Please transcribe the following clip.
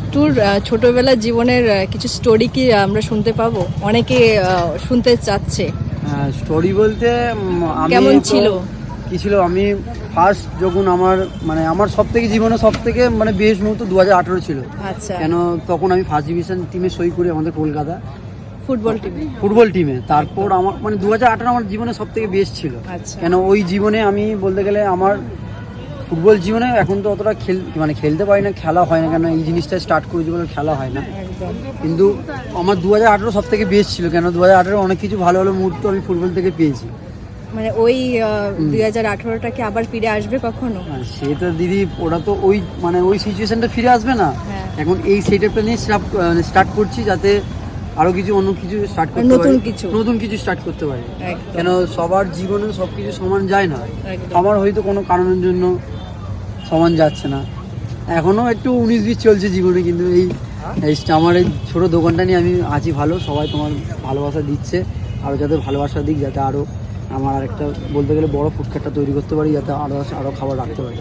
বিট্টুর ছোটবেলার জীবনের কিছু স্টোরি কি আমরা শুনতে পাবো? অনেকে শুনতে চাচ্ছে। স্টোরি বলতে আমি কেমন ছিল? কি ছিল, আমি ফার্স্ট যখন আমার সব থেকে জীবনে সব থেকে বেশ মুহূর্ত 2018 ছিল। আচ্ছা, কেন তখন আমি ফার্স্ট ডিভিশন টিমে সই করি আমাদের কলকাতা ফুটবল টিমে। তারপর আমার 2018 আমার জীবনে সব থেকে বেস্ট ছিল। আচ্ছা। কেন ওই জীবনে আমি বলতে গেলে আমার ফুটবল জীবনে এখন তো অতটা খেলতে পারি না, খেলা হয় না, কেন এই জিনিসটা স্টার্ট করেছি বলে খেলা হয় না। একদম। কিন্তু আমার 2018 সব থেকে বেস্ট ছিল, কেন 2018 অনেক কিছু ভালো ভালো মুহূর্ত আমি ফুটবল থেকে পেয়েছি। মানে ওই 2018টা কি আবার ফিরে আসবে কখনো? আর সেটা দিদি, ওরা তো ওই সিচুয়েশনটা ফিরে আসবে না। হ্যাঁ। এখন এই সেটআপটা নিয়ে স্টার্ট করছি, যাতে আরো অন্য কিছু স্টার্ট করতে পারি, নতুন কিছু স্টার্ট করতে পারি। একদম। কেন সবার জীবনে সবকিছু সমান যায় না। একদম। আমার হয়তো কোনো কারণের জন্য সমান যাচ্ছে না, এখনো একটু 19-20 চলছে জীবনে, কিন্তু আমার এই ছোট দোকানটা নিয়ে আমি আছি ভালো। সবাই তোমার ভালোবাসা দিচ্ছে, আরও যাতে ভালোবাসা দিক, যাতে আরও আমার আরেকটা বলতে গেলে বড় ফুডকার্টটা তৈরি করতে পারি, যাতে আরও খাবার রাখতে পারি।